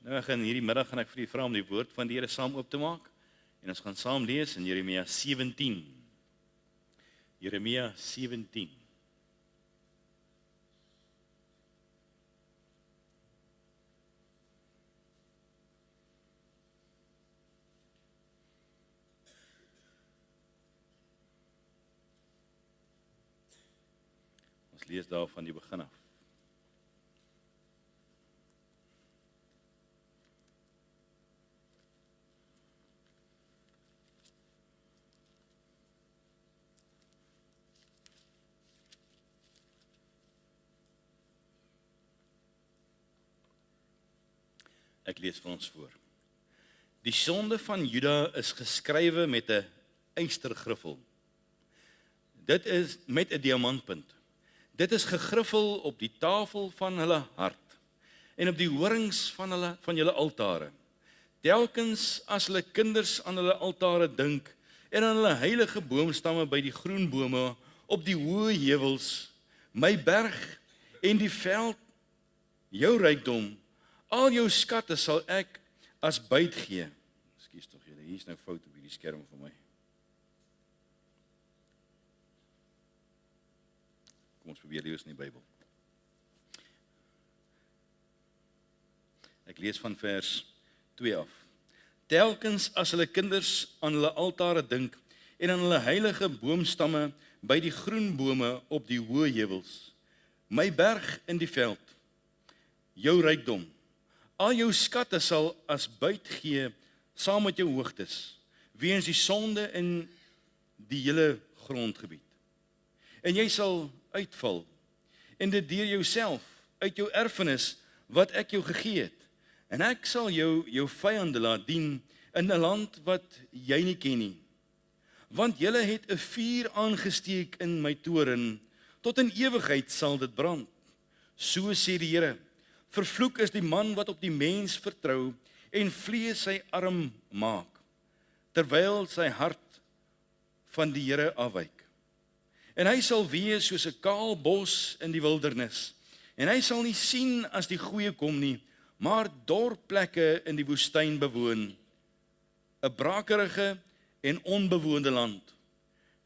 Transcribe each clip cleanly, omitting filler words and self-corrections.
Nou, hierdie middag gaan ek vir u vra om die woord van die Here saam oop te maak. En ons gaan saam lees in Jeremia 17. Jeremia 17. Ons lees daar van die begin af. Ek lees vir ons voor. Die sonde van Juda is geskrywe met 'n ystergriffel. Dit is met 'n diamantpunt. Dit is gegriffel op die tafel van hulle hart en op die horings van julle altare. Telkens as hulle kinders aan hulle altare dink en aan hulle heilige boomstamme by die groen bome op die hoë heuwels, my berg en die veld, jou rykdom, al jou skatte sal ek as byt gee. Ekskuus tog julle, hier is nou fout op hierdie skerm vir my. Kom ons probeer lees in die Bybel. Ek lees van vers 2 af. Telkens as hulle kinders aan hulle altare dink en aan hulle heilige boomstamme by die groen bome op die hoë heuwels, my berg in die veld, jou rykdom, al jou skatte sal as byt gee saam met jou hoogtes, weens die sonde in die hele grondgebied. En jy sal uitval, en dit deur jouself, uit jou erfenis, wat ek jou gegee het. En ek sal jou vyande laat dien, in 'n land wat jy nie ken nie. Want julle het 'n vuur aangesteek in my toren, tot in ewigheid sal dit brand. So sê die Here, vervloek is die man wat op die mens vertrou, en vlees sy arm maak, terwyl sy hart van die Here afwyk. En hy sal wees soos 'n kaal bos in die wildernis, en hy sal nie sien as die goeie kom nie, maar dorplekke in die woestyn bewoon, 'n brakerige en onbewoonde land.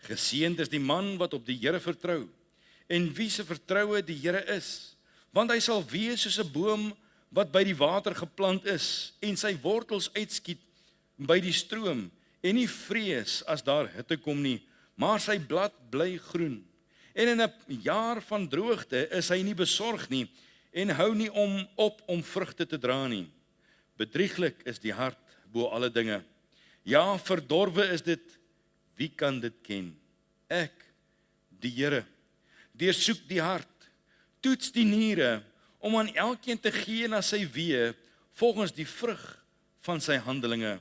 Geseënd is die man wat op die Here vertrou, en wie se vertroue die Here is, want hy sal wees soos 'n boom wat by die water geplant is, en sy wortels uitskiet by die stroom, en nie vrees as daar hitte kom nie, maar sy blad bly groen. En in 'n jaar van droogte is hy nie besorg nie, en hou nie op om vrugte te dra nie. Bedrieglik is die hart bo alle dinge. Ja, verdorwe is dit, wie kan dit ken? Ek, die Here, deursoek die hart, toets die niere, om aan elkeen te gee na sy weë, volgens die vrug van sy handelinge.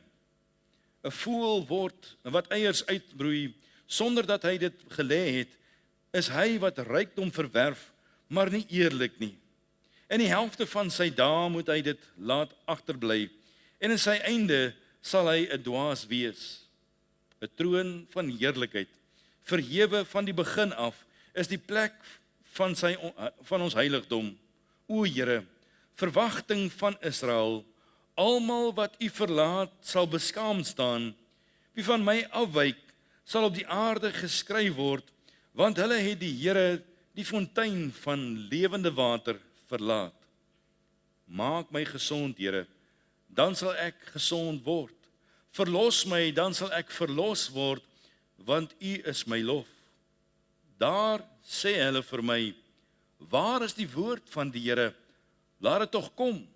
'n Voël word wat eiers uitbroei, sonder dat hy dit gelê het, is hy wat rykdom verwerf, maar nie eerlik nie. In die helfte van sy dae moet hy dit laat agterbly, en in sy einde sal hy 'n dwaas wees. 'n Troon van heerlikheid, verhewe van die begin af, is die plek van ons heiligdom. O Here, verwagting van Israel, almal wat u verlaat sal beskaamd staan. Wie van my afwyk, sal op die aarde geskryf word, want hulle het die Here, die fontein van lewende water, verlaat. Maak my gesond, Here, dan sal ek gesond word. Verlos my, dan sal ek verlos word, want u is my lof. Daar sê hulle vir my, waar is die woord van die Here? Laat dit tog kom.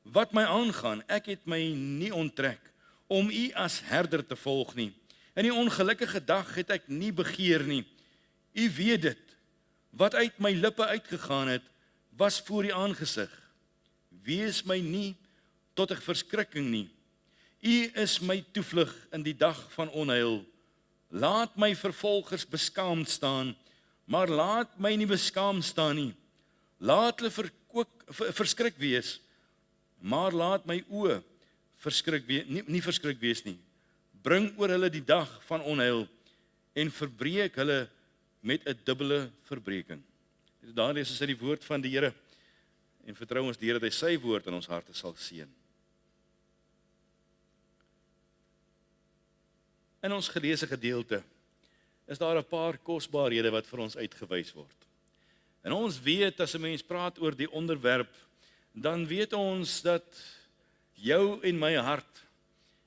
Wat my aangaan, ek het my nie onttrek om u as herder te volg nie. In die ongelukkige dag het ek nie begeer nie. U weet dit, wat uit my lippe uitgegaan het, was voor u aangesig. Wees my nie tot 'n verskrikking nie. U is my toevlug in die dag van onheil. Laat my vervolgers beskaamd staan, maar laat my nie beskaamd staan nie. Laat hulle verskrik wees, maar laat my oë nie verskrik wees nie. Bring oor hulle die dag van onheil en verbreek hulle met 'n dubbele verbreking. Daar is die woord van die Here. en vertrou ons die Here dat hy sy woord in ons harte sal seën. In ons geleesde gedeelte is daar 'n paar kosbarehede wat vir ons uitgewys word. En ons weet, as 'n mens praat oor die onderwerp, dan weet ons dat jou en my hart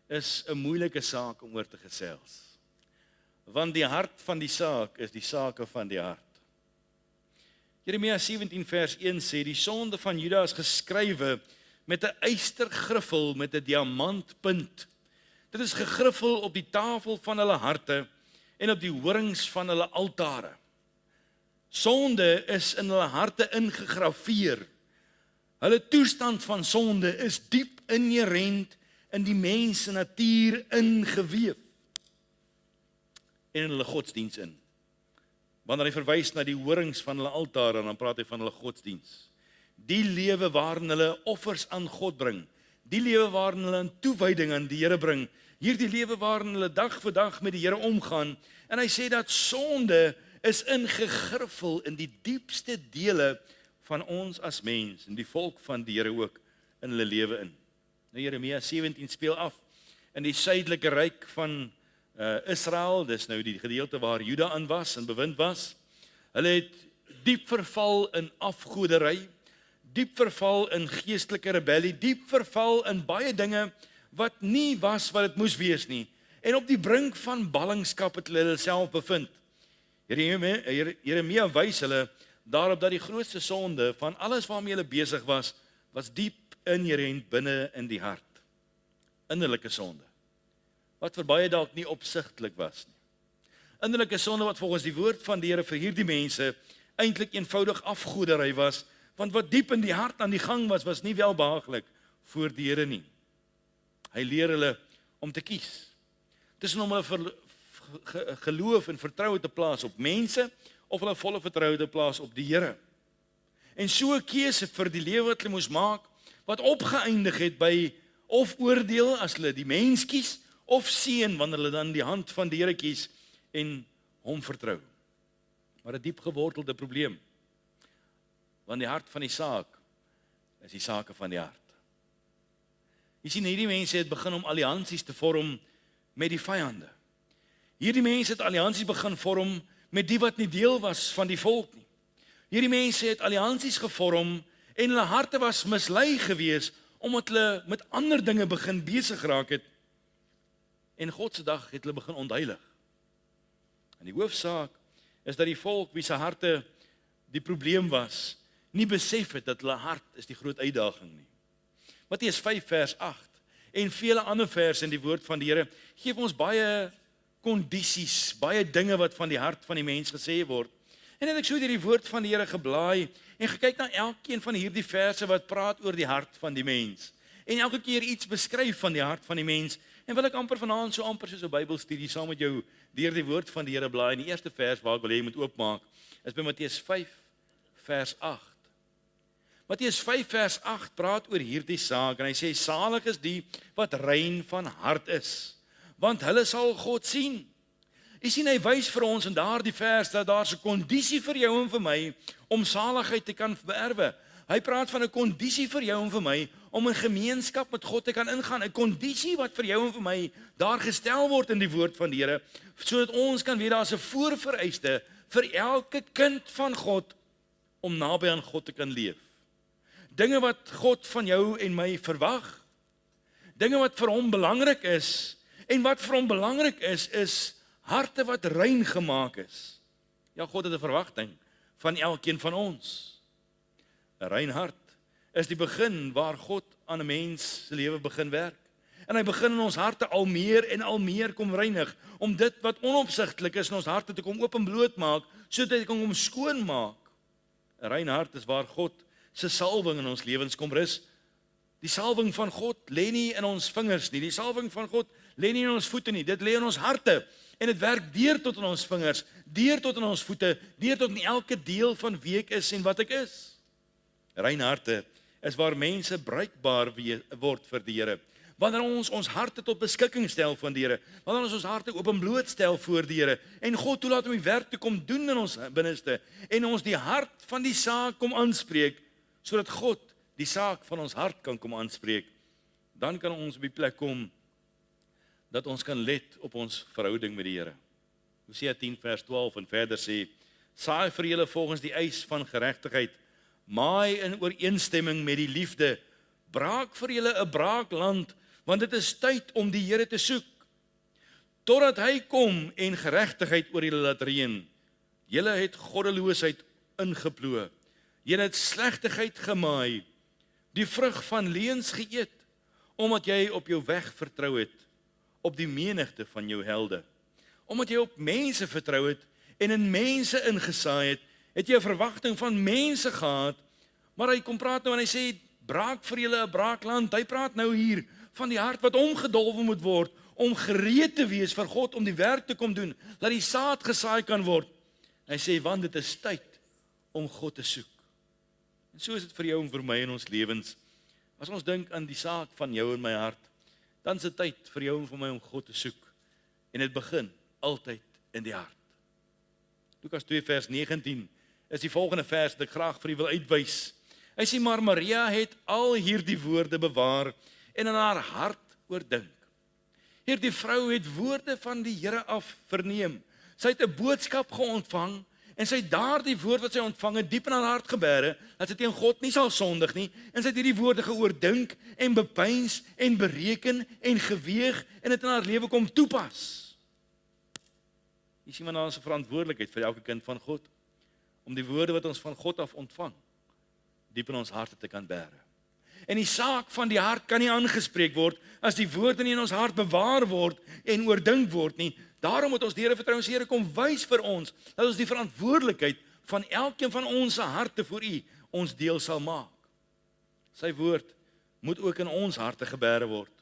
is 'n moeilike saak om oor te gesels. Want die hart van die saak is die sake van die hart. Jeremia 17 vers 1 sê, die sonde van Juda is geskrywe met 'n ystergriffel met 'n diamantpunt. Dit is gegriffel op die tafel van hulle harte en op die horings van hulle altare. Sonde is in hulle harte ingegraveer. Hulle toestand van sonde is diep inherent in die mens se natuur ingeweef. En in hulle godsdiens in. Wanneer hy verwys na die horings van hulle altare, dan praat hy van hulle godsdiens. Die lewe waarin hulle offers aan God bring. Die lewe waarin hulle 'n toewyding aan die Here bring. Hierdie lewe waarin hulle dag vir dag met die Here omgaan. En hy sê dat sonde is ingegriffel in die diepste dele van ons as mens, en die volk van die Here ook in hulle lewe in. Nou Jeremia 17 speel af in die suidelike ryk van Israel, dis nou die gedeelte waar Juda aan was en bewind was. Hulle het diep verval in afgoderry, diep verval in geestelike rebellie, diep verval in baie dinge wat nie was wat dit moes wees nie. En op die brink van ballingskap het hulle self bevind. Jeremia wys hulle daarop dat die grootste sonde van alles waarmee hulle besig was diep inherent binne in die hart. Innerlike sonde. Wat vir baie dalk nie opsigtelik was nie. Innerlike sonde wat volgens die woord van die Here vir hierdie mense eintlik eenvoudig afgoderry was, want wat diep in die hart aan die gang was nie welbehaaglik voor die Here nie. Hy leer hulle om te kies. Tussen om hulle geloof en vertroue te plaas op mense of hulle volle vertroue te plaas op die Here. En so 'n keuse vir die lewe wat hulle moes maak, wat opgeëindig het by of oordeel as hulle die mens kies, of seën wanneer hulle dan die hand van die Here kies en hom vertrou. Maar 'n diep gewortelde probleem. Want die hart van die saak is die sake van die hart. Jy sien, hierdie mense het begin om alliansies te vorm met die vyande. Hierdie mense het alliansies begin vorm met die wat nie deel was van die volk nie. Hierdie mense het alliansies gevorm en hulle harte was mislei gewees omdat hulle met ander dinge begin besig geraak het. En God se dag het hulle begin ontheilig. En die hoofsaak is dat die volk wie se harte die probleem was, nie besef het dat hulle hart is die groot uitdaging nie. Matteus 5 vers 8 en vele ander verse in die woord van die Here gee ons baie kondisies, baie dinge wat van die hart van die mens gesê word. En het ek so deur die woord van die Here geblaai en gekyk na elkeen van hierdie verse wat praat oor die hart van die mens. En elke keer iets beskryf van die hart van die mens. En wil ek amper vanaand so amper soos 'n Bybelstudie saam met jou deur die woord van die Here blaai. En die eerste vers waar ek wil hê jy moet oopmaak is by Matteus 5 vers 8. Matteus 5 vers 8 praat oor hierdie saak en hy sê salig is die wat rein van hart is, want hulle sal God sien. Jy sien, hy wys vir ons in daardie vers dat daar 'n kondisie vir jou en vir my om saligheid te kan beerwe. Hy praat van 'n kondisie vir jou en vir my om 'n gemeenskap met God te kan ingaan, 'n kondisie wat vir jou en vir my daar gestel word in die woord van die Here, sodat ons kan weet daar's 'n voorvereiste vir elke kind van God om naby aan God te kan leef. Dinge wat God van jou en my verwag, dinge wat vir hom belangrik is, en wat vir hom belangrik is harte wat rein gemaak is. Ja, God het 'n verwagting van elkeen van ons. 'n Rein hart is die begin waar God aan 'n mens se lewe begin werk. En hy begin in ons harte al meer en al meer kom reinig, om dit wat onopsigtelik is in ons harte te kom openbloot maak, sodat hy kan hom skoon maak. 'n Rein hart is waar God se salwing in ons lewens kom rus. Die salwing van God lê nie in ons vingers nie, die salwing van God lê nie in ons voete nie, dit lê in ons harte. En dit werk deur tot in ons vingers, deur tot in ons voete, deur tot in elke deel van wie ek is en wat ek is. Rein harte is waar mense bruikbaar word vir die Here. Wanneer ons harte tot beskikking stel van die Here, wanneer ons harte openbloot stel voor die Here, en God toelaat om die werk te kom doen in ons binneste, en ons die hart van die saak kom aanspreek, sodat God die saak van ons hart kan kom aanspreek, dan kan ons op die plek kom dat ons kan let op ons verhouding met die Here. Hosea 10 vers 12 en verder sê, saai vir julle volgens die eis van geregtigheid, maai in ooreenstemming met die liefde, braak vir julle 'n braakland, want dit is tyd om die Here te soek, totdat hy kom en geregtigheid oor julle laat reën. Julle het goddeloosheid ingeploeg, julle het slegtigheid gemaai, die vrug van leuns geëet, omdat jy op jou weg vertrou het, op die menigte van jou helde. Omdat jy op mense vertrou het en in mense ingesaai het, het jy 'n verwagting van mense gehad, maar hy kom praat nou en hy sê, braak vir julle 'n braakland. Hy praat nou hier van die hart wat omgedolwe moet word, om gereed te wees vir God, om die werk te kom doen, dat die saad gesaai kan word. Hy sê, want dit is tyd om God te soek. En so is dit vir jou en vir my in ons lewens. As ons dink aan die saak van jou en my hart, dan is dit tyd vir jou en vir my om God te soek. En dit begin altyd in die hart. Lukas 2 vers 19 is die volgende vers wat ek graag vir u wil uitwys. Hy sê, maar Maria het al hierdie woorde bewaar en in haar hart oordink. Hierdie vrou het woorde van die Here af verneem. Sy het 'n boodskap geontvang en sy het daardie woord wat sy ontvang het diep in haar hart gebere, dat sy teen God nie sal sondig nie, en sy het hierdie woorde geoordink en bepeins en bereken en geweeg en dit in haar lewe kom toepas. Jy sien, maar ons verantwoordelikheid vir elke kind van God, om die woorde wat ons van God af ontvang, diep in ons harte te kan bære. En die saak van die hart kan nie aangespreek word, as die woorde nie in ons hart bewaar word en oordink word nie. Daarom moet ons die Here vertrou, ons Here kom wys vir ons, dat ons die verantwoordelikheid van elkeen van ons harte voor U, ons deel sal maak. Sy woord moet ook in ons harte gebêre word.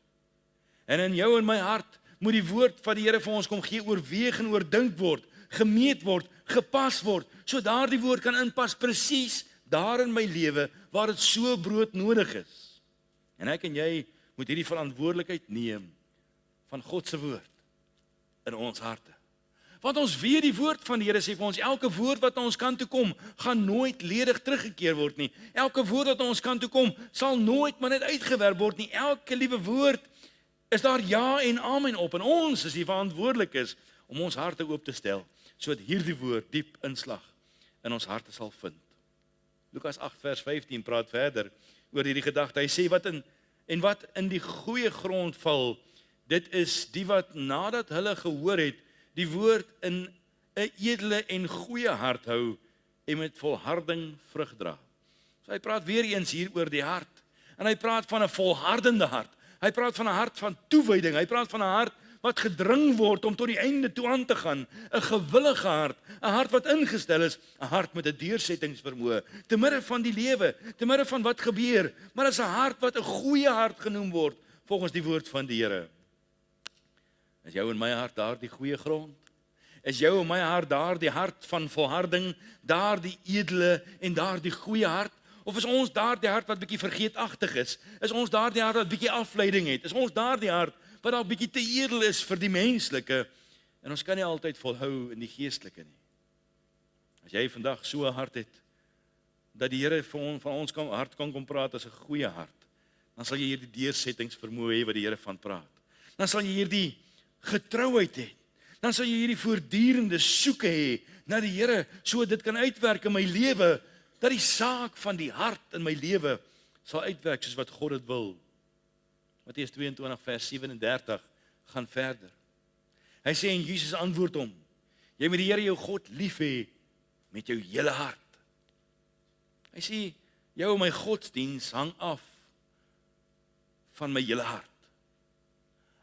En in jou en my hart moet die woord van die Here vir ons kom gee, oorweeg en oordink word, gemeet word, gepas word, so daardie woord kan inpas presies daar in my lewe, waar dit so broodnodig is. En ek en jy moet hierdie verantwoordelikheid neem, van God se woord, in ons harte. Want ons weet die woord van die Here sê vir ons, elke woord wat na ons kant toe kom, gaan nooit ledig teruggekeer word nie. Elke woord wat na ons kant toe kom, sal nooit maar net uitgewerp word nie. Elke liewe woord, is daar ja en amen op. En ons is die verantwoordelik is, om ons harte oop te stel, sodat hierdie woord diep inslag in ons harte sal vind. Lukas 8 vers 15 praat verder oor hierdie gedagte. Hy sê wat in die goeie grond val, dit is die wat nadat hulle gehoor het, die woord in 'n edele en goeie hart hou en met volharding vrug dra. So hy praat weer eens hier oor die hart. En hy praat van 'n volhardende hart. Hy praat van 'n hart van toewyding. Hy praat van 'n hart wat gedring word om tot die einde toe aan te gaan. 'n gewillige hart, 'n hart wat ingestel is, 'n hart met 'n deursettingsvermoë, te midde van die lewe, te midde van wat gebeur, maar is 'n hart wat 'n goeie hart genoem word, volgens die woord van die Here. Is jou en my hart daar die goeie grond? Is jou en my hart daar die hart van volharding, daar die edele en daar die goeie hart? Of is ons daar die hart wat bietjie vergeetagtig is? Is ons daar die hart wat bietjie afleiding het? Is ons daar die hart wat dalk bietjie te edel is vir die menslike, en ons kan nie altyd volhou in die geestelike nie. As jy vandag so 'n hart het, dat die Here van ons hart kan kom praat as 'n goeie hart, dan sal jy hierdie deursettingsvermoë hê wat die Here van praat. Dan sal jy hierdie getrouheid hê. Dan sal jy hierdie voortdurende soeke hê na die Here, so dit kan uitwerk in my lewe, dat die saak van die hart in my lewe sal uitwerk soos wat God dit wil. Matteus 22 vers 37 gaan verder. Hy sê en Jesus antwoord hom, jy moet die Here jou God lief hê met jou hele hart. Hy sê, jou en my godsdiens hang af van my hele hart.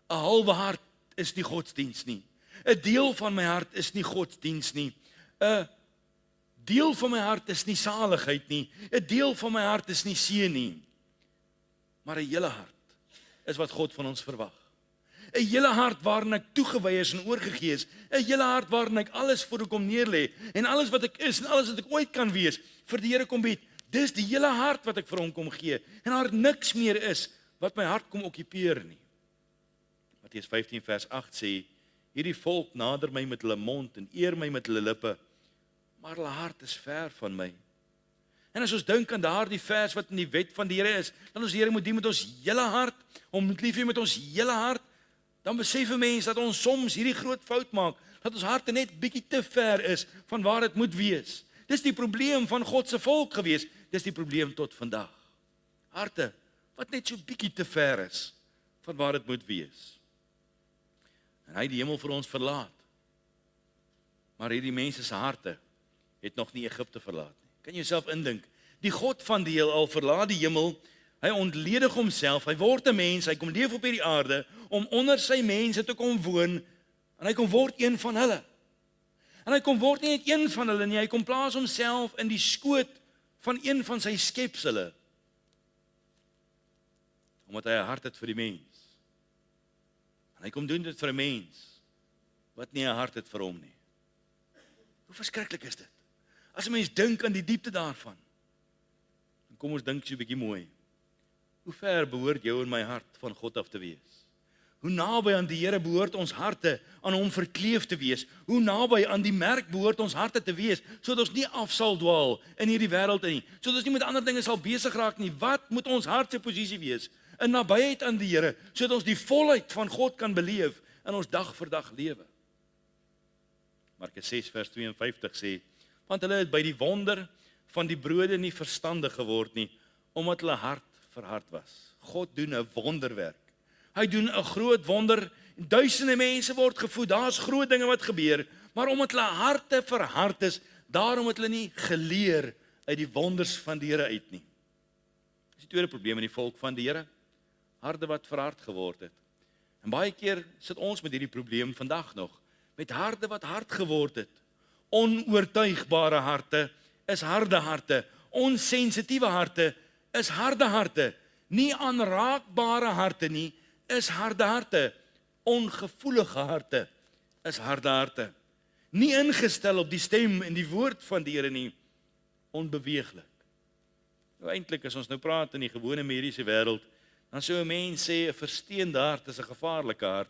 'n halwe hart is nie godsdiens nie. 'n deel van my hart is nie godsdiens nie. 'n deel van my hart is nie saligheid nie. 'n deel van my hart is nie seën nie. Maar 'n hele hart is wat God van ons verwag. 'n hele hart waarin ek toegewy is en oorgegee is. 'n hele hart waarin ek alles voor hom neerlê en alles wat ek is en alles wat ek ooit kan wees vir die Here kom bied. Dis die hele hart wat ek vir hom kom gee. En daar niks meer is wat my hart kom okkupeer nie. Matteus 15 vers 8 sê, hierdie volk nader my met hulle mond en eer my met hulle lippe, maar hulle hart is ver van my. En as ons dink aan daardie vers wat in die wet van die Here is, dan ons die Here moet dien met ons hele hart, om moet lief hê met ons hele hart, dan besef 'n mens dat ons soms hierdie groot fout maak, dat ons harte net bietjie te ver is van waar dit moet wees. Dis die probleem van God se volk gewees, dis die probleem tot vandag. Harte wat net so bietjie te ver is van waar dit moet wees. En hy het die hemel vir ons verlaat. Maar hierdie mense se harte het nog nie Egipte verlaat nie. Kan jy jouself indink? Die God van die heelal verlaat die hemel, hy ontledig homself, hy word 'n mens, hy kom leef op hierdie aarde om onder sy mense te kom woon en hy kom word een van hulle. En hy kom word nie net een van hulle nie, hy kom plaas homself in die skoot van een van sy skepsele. Omdat hy 'n hart het vir die mens. En hy kom doen dit vir 'n mens wat nie 'n hart het vir hom nie. Hoe verskriklik is dit? As 'n mens dink aan die diepte daarvan, dan kom ons dink so 'n bietjie mooi. Hoe ver behoort jou en my hart van God af te wees? Hoe naby aan die Here behoort ons harte aan hom verkleef te wees? Hoe naby aan die merk behoort ons harte te wees, sodat ons nie af sal dwaal in hierdie wêreld nie, sodat ons nie met ander dinge sal besig raak nie. Wat moet ons hart se posisie wees? In nabyheid aan die Here, sodat ons die volheid van God kan beleef in ons dag vir dag lewe. Markus 6 vers 52 sê, want hulle het by die wonder van die brode nie verstandig geword nie, omdat hulle hart verhard was. God doen 'n wonderwerk. Hy doen 'n groot wonder, duisende mense word gevoed, daar's groot dinge wat gebeur, maar omdat hulle harte verhard is, daarom het hulle nie geleer uit die wonders van die Here uit nie. Dis die tweede probleem in die volk van die Here, harte wat verhard geword het. En baie keer sit ons met hierdie probleem vandag nog, met harte wat hard geword het. Onoortuigbare harte is harde harte, onsensitiewe harte is harde harte, nie aanraakbare harte nie, is harde harte, ongevoelige harte is harde harte, nie ingestel op die stem en die woord van die Here nie, onbeweeglik. Nou eintlik as ons nou praat in die gewone mediese wêreld, dan sou 'n mens sê 'n versteende hart is 'n gevaarlike hart.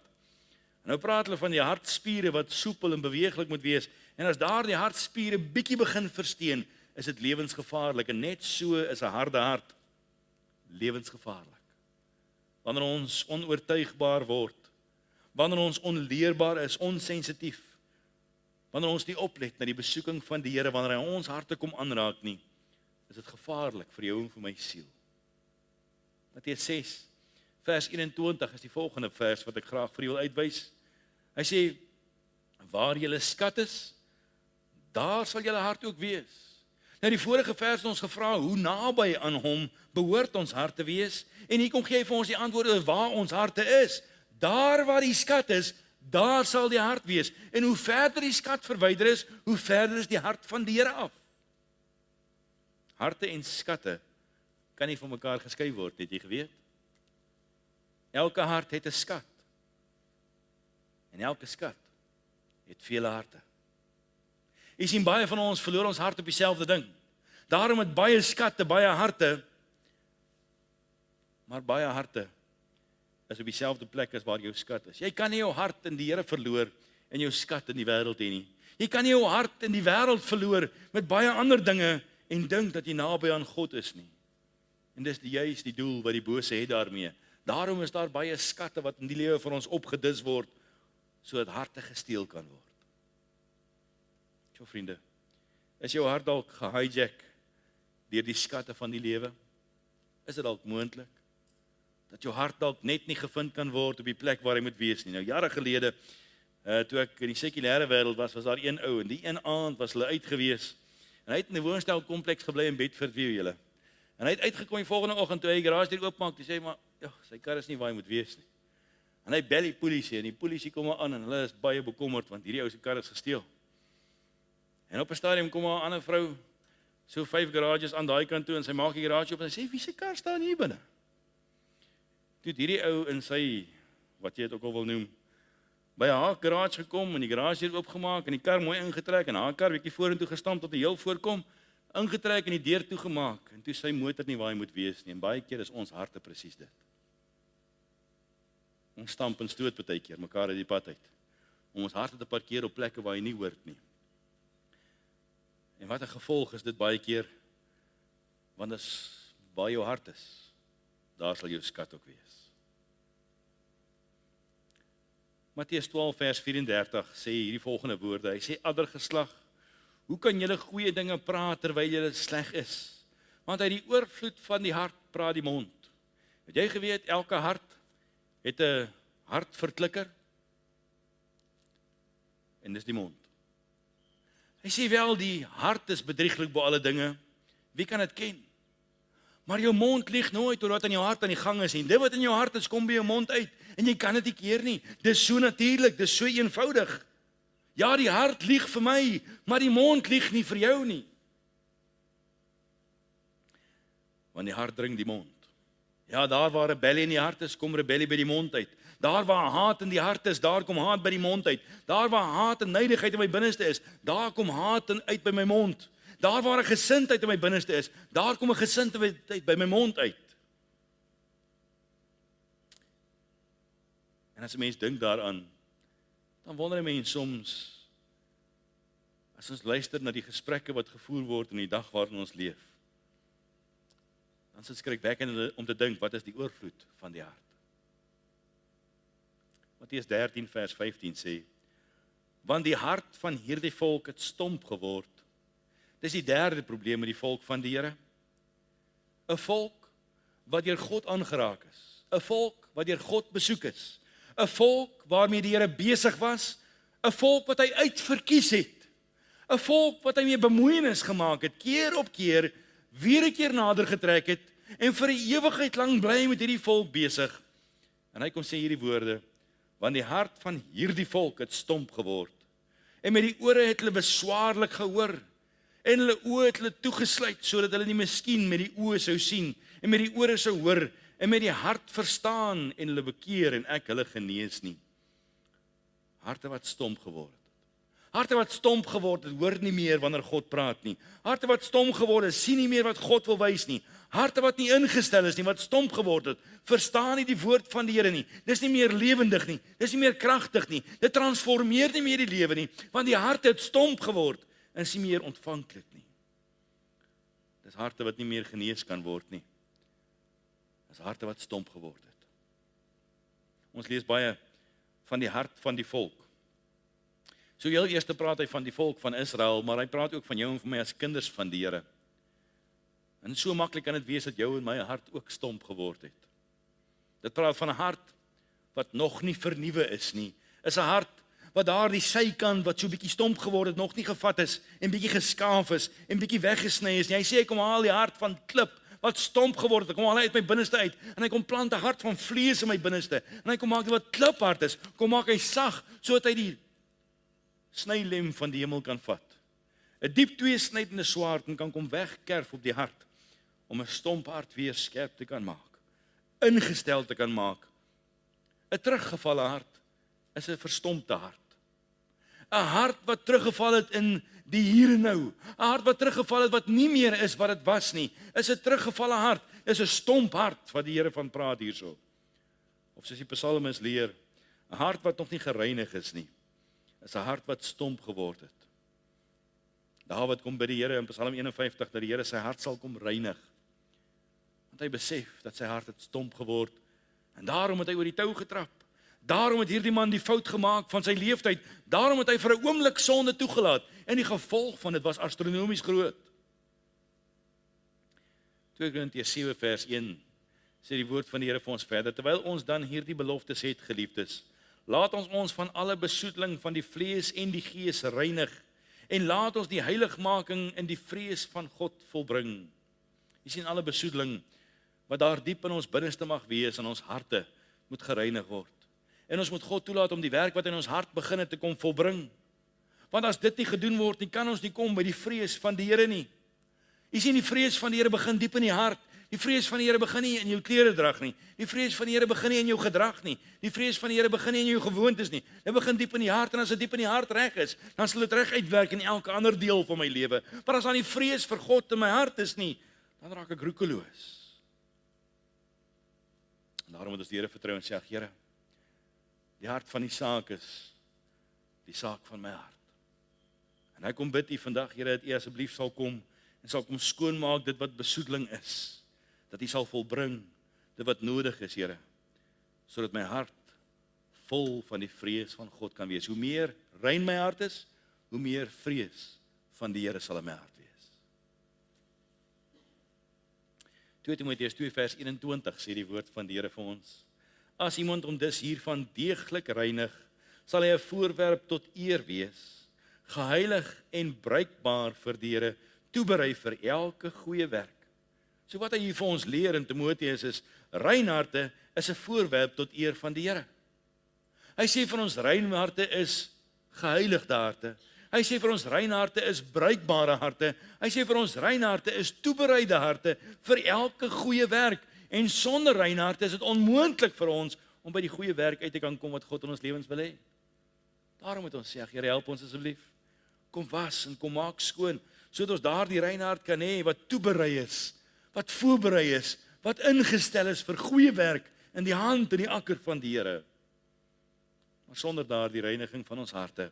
En nou praat hulle van die hartspiere wat soepel en beweeglik moet wees, en as daardie hartspiere bietjie begin versteen, is dit lewensgevaarlik, en net so is 'n harde hart lewensgevaarlik. Wanneer ons onoortuigbaar word, wanneer ons onleerbaar is, onsensitief, wanneer ons nie oplet na die besoeking van die Here, wanneer hy ons harte kom aanraak nie, is dit gevaarlik vir jou en vir my siel. Matteus 6 vers 21 is die volgende vers wat ek graag vir julle uitwys. Hy sê, waar julle skat is, daar sal julle hart ook wees. Nou die vorige vers het ons gevra, hoe naby aan hom behoort ons hart te wees? En hier kom gee hy vir ons die antwoord oor waar ons harte is. Daar waar die skat is, daar sal die hart wees. En hoe verder die skat verwyder is, hoe verder is die hart van die Here af. Harte en skatte kan nie van mekaar geskei word, het jy geweet? Elke hart het 'n skat. En elke skat het vele harte. Jy sien, baie van ons verloor ons hart op dieselfde ding. Daarom het baie skatte, baie harte, maar baie harte is op dieselfde plek as waar jou skat is. Jy kan nie jou hart in die Here verloor en jou skat in die wêreld hê nie. Jy kan nie jou hart in die wêreld verloor met baie ander dinge en dink dat jy naby aan God is nie. En dis juist die doel wat die bose het daarmee. Daarom is daar baie skatte wat in die lewe van ons opgedis word, sodat harte gesteel kan word. Vriende, is jou hart dalk gehijack deur die skatte van die lewe? Is dit dalk moontlik dat jou hart dalk net nie gevind kan word op die plek waar hy moet wees nie? Nou jare gelede, toe ek in die sekulêre wêreld was daar een ou, en die een aand was hulle uitgewees, en hy het in 'n woonstelkompleks gebly in Bedford, wie julle. En hy het uitgekom die volgende oggend toe hy die garage deur oopmaak, toe sê hy maar, ja, sy kar is nie waar hy moet wees nie. En hy bel die polisie, en die polisie kom aan, en hulle is baie bekommerd, want hierdie ou se kar is gesteel. En op 'n stadium kom 'n ander vrou, so 5 garages aan daai kant toe, en sy maak die garage oop, en sy sê, wie se kar staan hier binne? Toe het hierdie ou in sy, wat jy dit ook al wil noem, by haar garage gekom, en die garage hier oopgemaak, en die kar mooi ingetrek, en haar kar bietjie vorentoe gestamp, tot hy heel voorkom, ingetrek en die deur toegemaak, en toe sy motor nie waar hy moet wees nie, en baie keer is ons harte presies dit. Ons stamp en stoot baie keer mekaar uit die pad uit, om ons harte te parkeer op plekke waar hy nie hoort nie. En wat 'n gevolg is dit baie keer, Want as waar jou hart is, daar sal jou skat ook wees. Matteus 12 vers 34 sê hierdie volgende woorde. Hy sê, ander geslag, hoe kan julle goeie dinge praat terwyl julle sleg is? Want uit die oorvloed van die hart praat die mond. Het jy geweet, elke hart het 'n hartverklikker? En dis die mond. Hy sê wel, die hart is bedrieglik bo alle dinge. Wie kan dit ken? Maar jou mond lieg nooit oor wat in jou hart aan die gang is. En dit wat in jou hart is, kom by jou mond uit. En jy kan dit nie keer nie. Dis so natuurlik, dis so eenvoudig. Ja, die hart lieg vir my, maar die mond lieg nie vir jou nie. Want die hart dring die mond. Ja, daar waar rebellie in die hart is, kom rebellie by die mond uit. Daar waar haat in die hart is, daar kom haat by die mond uit. Daar waar haat en neidigheid in my binneste is, daar kom haat uit by my mond. Daar waar 'n gesindheid in my binneste is, daar kom 'n gesindheid by my mond uit. En as 'n mens dink daaraan, dan wonder 'n mens soms, as ons luister na die gesprekke wat gevoer word in die dag waarin ons leef, dan is dit skrikwekkend om te dink, wat is die oorvloed van die hart? Matteus 13 vers 15 sê, want die hart van hierdie volk het stomp geword. Dis die derde probleem met die volk van die Here. 'n Volk wat deur God aangeraak is. 'n Volk wat deur God besoek is. 'n Volk waarmee die Here besig was. 'n Volk wat hy uitverkies het. 'n Volk wat hy mee bemoeienis gemaak het, keer op keer, weer 'n keer nader getrek het, en vir 'n ewigheid lank bly met hierdie volk besig. En hy kom sê hierdie woorde, want die hart van hierdie volk het stomp geword. En met die ore het hulle beswaarlik gehoor, en hulle oë het hulle toegesluit, sodat hulle nie miskien met die oë sou sien, en met die ore sou hoor, en met die hart verstaan, en hulle bekeer, en ek hulle genees nie. Harte wat stomp geword het. Harte wat stomp geword het, hoor nie meer wanneer God praat nie. Harte wat stomp geword het, sien nie meer wat God wil wys nie. Harte wat nie ingestel is nie, wat stomp geword het, verstaan nie die woord van die Here nie. Dis nie meer lewendig nie, dis nie meer kragtig nie. Dit transformeer nie meer die lewe nie, want die hart het stomp geword en is nie meer ontvanklik nie. Dis harte wat nie meer genees kan word nie. Dis harte wat stomp geword het. Ons lees baie van die hart van die volk. So heel eers praat hy van die volk van Israel, maar hy praat ook van jou en van my as kinders van die Here. En so maklik kan dit wees dat jou en my hart ook stomp geword het. Dit praat van 'n hart wat nog nie vernuwe is nie. Is 'n hart wat daar die sykant wat so bietjie stomp geword het, nog nie gevat is en bietjie geskaaf is en bietjie weggesny is nie. Hy sê hy kom haal die hart van klip wat stomp geword het. Kom haal hy uit my binneste uit en hy kom plant 'n hart van vlees in my binneste. En hy kom maak dit wat kliphard is. Kom maak hy sag sodat hy die snylem van die hemel kan vat. 'n diep tweesnydende swaard en kan kom wegkerf op die hart om 'n stomp hart weer skerp te kan maak, ingestel te kan maak. 'n teruggevalle hart is 'n verstompte hart. 'n hart wat teruggeval het in die hier en nou. 'n hart wat teruggeval het wat nie meer is wat dit was nie. Is 'n teruggevalle hart, is 'n stomp hart wat die Here van praat hierso. Of soos die psalmis leer, 'n hart wat nog nie gereinig is nie, is 'n hart wat stomp geword het. Dawid kom by die Here in Psalm 51 dat die Here sy hart sal kom reinig. Want hy besef dat sy hart het stomp geword en daarom het hy oor die tou getrap. Daarom het hierdie man die fout gemaak van sy leeftyd. Daarom het hy vir 'n oomblik sonde toegelaat en die gevolg van dit was astronomies groot. 2 Korintiërs 7 vers 1 sê die woord van die Here vir ons verder, terwyl ons dan hierdie beloftes het, geliefdes, laat ons ons van alle besoedeling van die vlees en die gees reinig en laat ons die heiligmaking in die vrees van God volbring. Jy sien alle besoedeling wat daar diep in ons binneste mag wees en ons harte moet gereinig word. En ons moet God toelaat om die werk wat in ons hart begin het te kom volbring. Want as dit nie gedoen word nie, kan ons nie kom by die vrees van die Here nie. Jy sien, die vrees van die Here begin diep in die hart. Die vrees van die Here begin nie in jou kleredrag nie. Die vrees van die Here begin nie in jou gedrag nie. Die vrees van die Here begin nie in jou gewoontes nie. Dit begin diep in die hart en as dit diep in die hart reg is, dan sal dit reg uitwerk in elke ander deel van my lewe. Maar as dan die vrees vir God in my hart is nie, dan raak ek roekeloos. En daarom moet ons die Here vertrou en sê, Here, die hart van die saak is die saak van my hart. En hy kom bid U vandag, Here, dat U asseblief sal kom en sal kom skoonmaak dit wat besoedeling is, dat U sal volbring dit wat nodig is, Here, sodat my hart vol van die vrees van God kan wees. Hoe meer rein my hart is, hoe meer vrees van die Here sal in my hart wees. 2 Timoteus 2 vers 21 sê die woord van die Here vir ons: As iemand hom dus hiervan deeglik reinig, sal hy 'n voorwerp tot eer wees, geheilig en bruikbaar vir die Here, toeberei vir elke goeie werk. So wat hy hier vir ons leer in Timoteus is, rein harte is 'n voorwerp tot eer van die Here. Hy sê vir ons rein harte is geheiligde harte. Hy sê vir ons rein harte is bruikbare harte. Hy sê vir ons rein harte is toebereide harte vir elke goeie werk. En sonder rein harte is dit onmoontlik vir ons om by die goeie werk uit te kan kom wat God in ons lewens wil hê. Daarom moet ons sê, Here, help ons asseblief. Kom was en kom maak skoon, sodat ons daardie rein hart kan hê wat toeberei is, wat voorberei is, wat ingestel is vir goeie werk in die hand en die akker van die Here. Maar sonder daardie reiniging van ons harte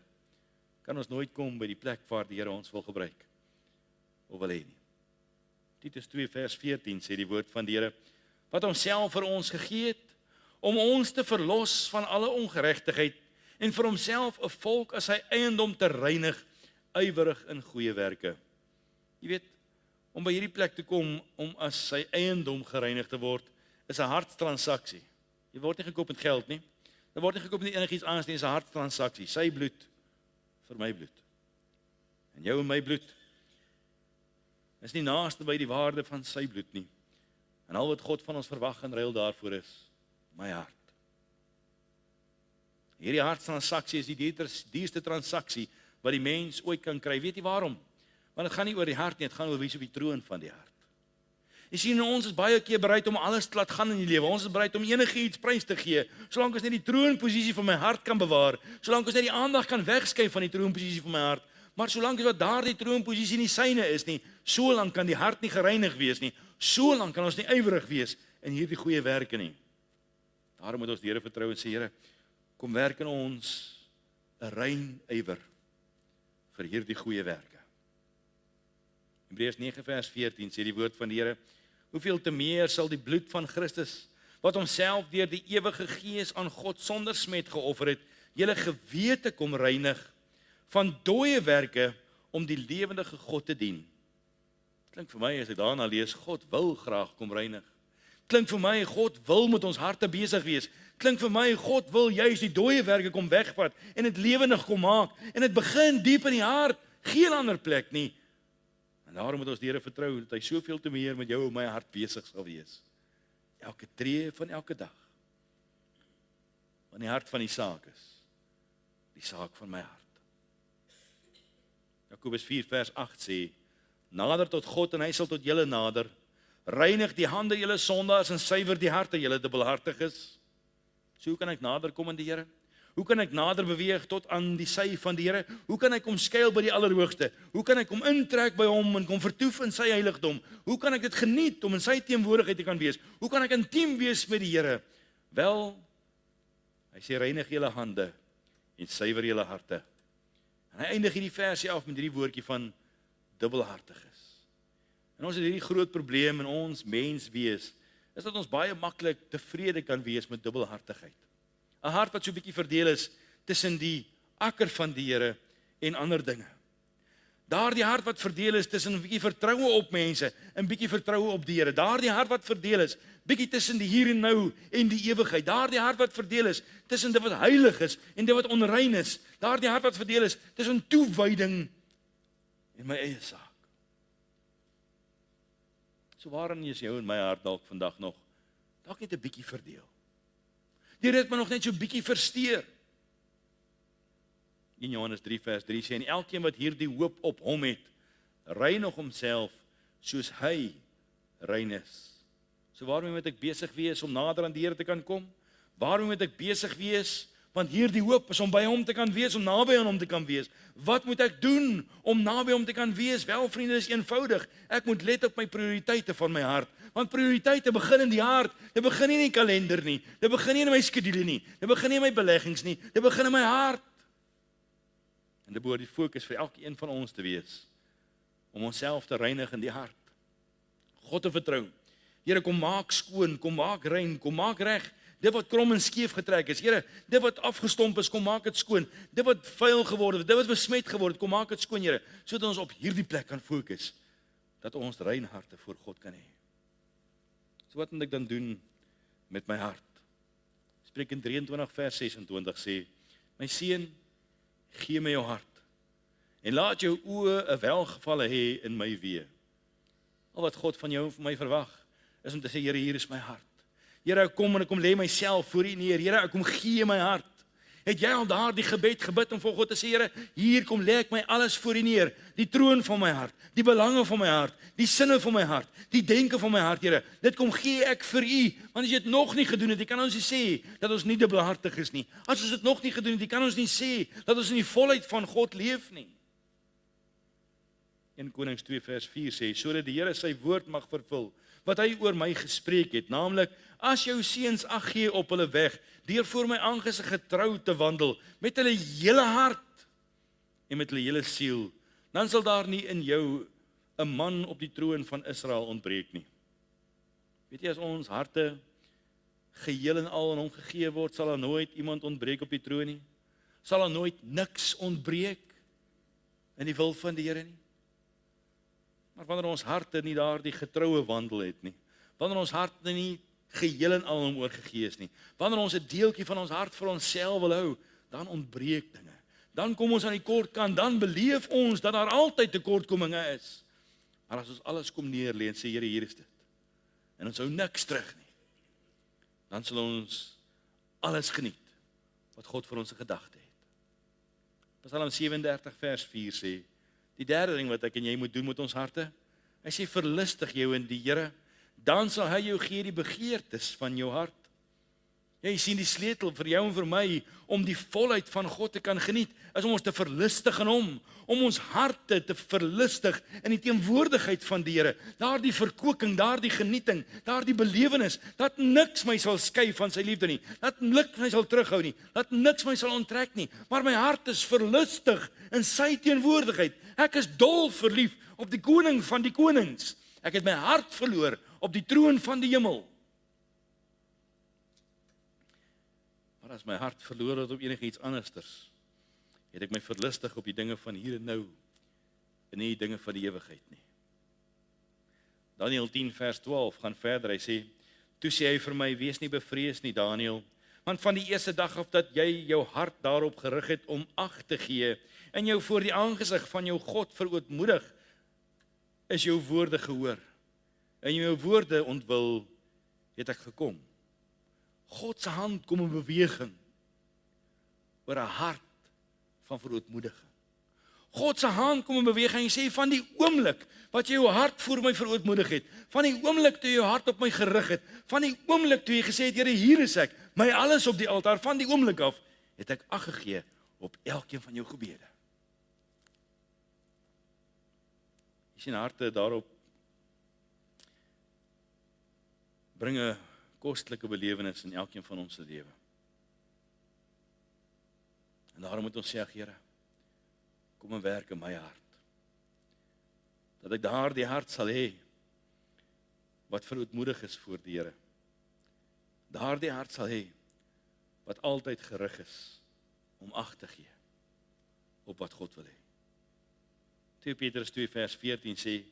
kan ons nooit kom by die plek waar die Here ons wil gebruik of wil hê nie. Titus 2 vers 14 sê die woord van die Here, wat homself vir ons gegee het om ons te verlos van alle ongeregtigheid en vir homself 'n volk as sy eiendom te reinig, ywerig in goeie werke. Jy weet, om by hierdie plek te kom om as sy eiendom gereinig te word, is 'n hartstransaksie. Jy word nie gekoop met geld nie. Dit word nie gekoop met enigiets anders nie, is 'n hartstransaksie. Sy bloed vir my bloed. En jou en my bloed is nie naaste by die waarde van sy bloed nie. En al wat God van ons verwag en ruil daarvoor is my hart. Hierdie hartstransaksie is die duurste transaksie wat die mens ooit kan kry. Weet jy waarom? Want dit gaan nie oor die hart nie, dit gaan oor wie is op die troon van die hart. Jy sien, ons is baie keer bereid om alles te laat gaan in die lewe. Ons is bereid om enigiets prys te gee, solank ons net die troonposisie van my hart kan bewaar, solank ons net die aandag kan wegskuif van die troonposisie van my hart. Maar solank wat daardie troonposisie nie syne is nie, solank kan die hart nie gereinig wees nie, solank kan ons nie ywerig wees in hierdie goeie werke nie. Daarom moet ons die Here vertrou en sê, Here, kom werk in ons 'n rein ywer vir hierdie goeie werke. Hebreërs 9 vers 14 sê die woord van die Here, hoeveel te meer sal die bloed van Christus, wat homself deur die ewige Gees aan God sonder smet geoffer het, julle gewete kom reinig van dooie werke om die lewendige God te dien. Klink vir my as ek daarna lees, God wil graag kom reinig. Klink vir my, God wil met ons harte besig wees. Klink vir my, God wil juist die dooie werke kom wegvat en dit lewendig kom maak. En dit begin diep in die hart, geen ander plek nie. En daarom moet ons die Here vertrou dat hy soveel te meer met jou en my hart besig sal wees. Elke tree van elke dag. Want die hart van die saak is die saak van my hart. Jakobus 4 vers 8 sê, nader tot God en hy sal tot julle nader. Reinig die hande julle sondaars en suiwer die harte julle dubbelhartiges. So hoe kan ek nader kom aan die Here? Hoe kan ek nader beweeg tot aan die sy van die Here? Hoe kan ek kom skuil by die Allerhoogste? Hoe kan ek kom intrek by hom en kom vertoef in sy heiligdom? Hoe kan ek dit geniet om in sy teenwoordigheid te kan wees? Hoe kan ek intiem wees met die Here? Wel, hy sê reinig julle hande en suiwer julle harte. En hy eindig hierdie versie af met hierdie woordjie van dubbelhartiges. En ons het hierdie groot probleem in ons menswees, is dat ons baie maklik tevrede kan wees met dubbelhartigheid. 'n Hart wat so 'n bietjie verdeel is tussen die akker van die Here en ander dinge. Daardie hart wat verdeel is tussen 'n bietjie vertroue op mense en bietjie vertroue op die Here. Daardie hart wat verdeel is bietjie tussen die hier en nou en die ewigheid. Daardie hart wat verdeel is tussen dit wat heilig is en dit wat onrein is. Daardie hart wat verdeel is tussen toewyding en my eie saak. So waarin is jou en my hart dalk vandag nog dalk net 'n bietjie verdeel? Die Here het my nog net so 'n bietjie versteur. In Johannes 3 vers 3 sê, en elkeen wat hierdie hoop op hom het, reinig homself soos hy rein is. So waarom moet ek besig wees om nader aan die Here te kan kom? Waarom moet ek besig wees? Want hierdie hoop is om by hom te kan wees, om naby aan hom te kan wees. Wat moet ek doen om naby hom te kan wees? Wel vriende, dis eenvoudig. Ek moet let op my prioriteite van my hart. Want prioriteite begin in die hart. Dit begin nie in die kalender nie. Dit begin nie in my skedule nie. Dit begin nie in my beleggings nie. Dit begin in my hart. En dit behoort die fokus vir elkeen van ons te wees. om onsself te reinig in die hart. God te vertrou. Here, kom maak skoon, kom maak rein, kom maak reg. Dit wat krom en skeef getrek is. Here, dit wat afgestomp is, kom maak dit skoon. Dit wat vuil geword het, dit wat besmet geword het, kom maak dit skoon, Here, sodat ons op hierdie plek kan fokus, dat ons rein harte voor God kan hê. So wat moet ek dan doen met my hart? Spreek in 23 vers 26 sê, my seun, gee my jou hart, en laat jou oë 'n welgevalle hê in my weë. Al wat God van jou en van my verwag, is om te sê, Here, hier is my hart. Here, ek kom en ek kom lê myself voor U neer. Here, ek kom gee my hart. Het jy al daardie gebed gebid om vir God te sê, Here, hier kom lê ek my alles voor U neer. Die troon van my hart, die belange van my hart, die sinne van my hart, die denke van my hart, Here. Dit kom gee ek vir U. Want as jy dit nog nie gedoen het, jy kan ons nie sê dat ons nie dubbelhartig is nie. As ons dit nog nie gedoen het, jy kan ons nie sê dat ons in die volheid van God leef nie. 1 Konings 2 vers 4 sê, sodat die Here sy woord mag vervul, wat hy oor my gespreek het, naamlik, as jou seuns ag gee op hulle weg, deur voor my aangesig getrou te wandel, met hulle hele hart, en met hulle hele siel, dan sal daar nie in jou 'n man op die troon van Israel ontbreek nie. Weet jy, as ons harte geheel en al aan hom gegee word, sal daar nooit iemand ontbreek op die troon nie, sal daar nooit niks ontbreek in die wil van die Here nie. Maar wanneer ons harte nie daar die getroue wandel het nie, wanneer ons harte nie geheel en al hom oorgegee is nie, wanneer ons 'n deeltjie van ons hart vir onsself wil hou, dan ontbreek dinge. Dan kom ons aan die kortkant, dan beleef ons dat daar altyd tekortkominge is. Maar as ons alles kom neerlê en sê, Here, hier is dit, en ons hou niks terug nie, dan sal ons alles geniet wat God vir ons 'n gedagte het. Psalm 37 vers 4 sê, die derde ding wat ek en jy moet doen met ons harte, hy sê, verlustig jou in die Here, dan sal hy jou gee die begeertes van jou hart. Jy sien die sleutel vir jou en vir my, om die volheid van God te kan geniet, is om ons te verlustig in hom, om ons harte te verlustig in die teenwoordigheid van die Here, daardie verkoeking, daardie genieting, daardie belewenis, dat niks my sal skei van sy liefde nie, dat niks my sal terughou nie, dat niks my sal onttrek nie, maar my hart is verlustig in sy teenwoordigheid. Ek is dol verlief op die koning van die konings. Ek het my hart verloor op die troon van die hemel. Maar as my hart verloor het op enigiets andersters, het ek my verlustig op die dinge van hier en nou, en nie die dinge van die ewigheid nie. Daniël 10 vers 12 gaan verder, hy sê, toe sê hy vir my, wees nie bevrees nie, Daniël, want van die eerste dag af dat jy jou hart daarop gerig het om ag te gee, en jou voor die aangesig van jou God verootmoedig, is jou woorde gehoor, en jou woorde ontwil, het ek gekom. God se hand kom in beweging oor 'n hart van verootmoediging. God se hand kom in beweging en sê, van die oomblik wat jy jou hart voor my verootmoedig het, van die oomblik toe jy jou hart op my gerig het, van die oomblik toe jy gesê het, Here, hier is ek, my alles op die altaar, van die oomblik af, het ek ag gegee op elkeen van jou gebede. Jy sien, harte daarop bring 'n kostelike belewenis in elkeen van ons se lewe. En daarom moet ons sê, Here, kom en werk in my hart. Dat ek daardie hart sal hê wat verootmoedig is voor die Here. Daardie hart sal hê wat altyd gerig is om ag te gee op wat God wil hê. 2 Petrus 2 vers 14 sê,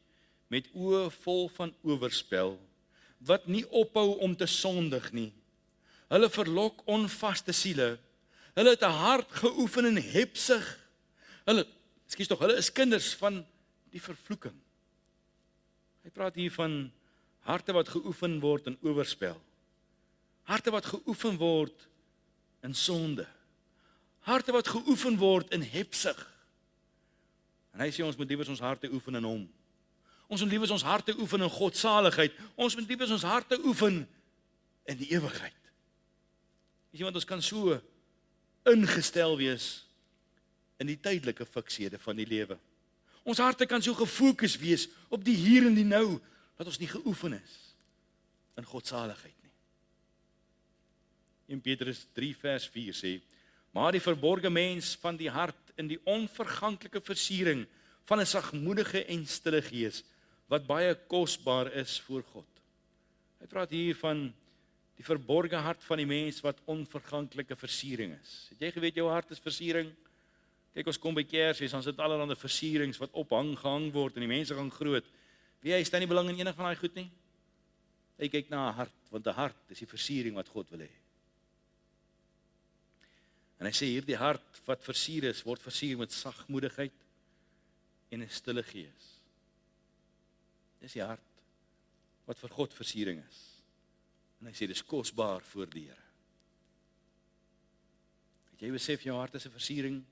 met oë vol van oorspel, wat nie ophou om te sondig nie. Hulle verlok onvaste siele. Hulle het 'n hart geoefen in hebsug. Hulle is kinders van die vervloeking. Hy praat hier van harte wat geoefen word in oorspel. Harte wat geoefen word in sonde. Harte wat geoefen word in hebsug. En hy sê ons moet liewers ons harte oefen in hom. Ons moet liewers ons harte oefen in godsaligheid. Ons moet liewers ons harte oefen in die ewigheid. Weet jy, want ons kan so ingestel wees in die tydelike fiksede van die lewe. Ons harte kan so gefokus wees op die hier en die nou, dat ons nie geoefen is in godsaligheid nie. 1 Petrus 3 vers 4 sê, maar die verborge mens van die hart in die onverganklike versiering van 'n sagmoedige en stille gees, wat baie kosbaar is voor God. Hy praat hier van die verborge hart van die mens wat onverganklike versiering is. Het jy geweet jou hart is versiering? Kyk, ons kom by Kersfees, dan sit allerlei versierings wat gehang word en die mense gaan groot. Wie hy stel nie belang in enig van daai goed nie. Hy kyk na 'n hart, want 'n hart is die versiering wat God wil hê. En hy sê hierdie hart wat versier is, word versier met sagmoedigheid en 'n stille gees. Dis die hart wat vir God versiering is. En hy sê dis kosbaar voor die Here. Het jy besef jou hart is 'n versiering?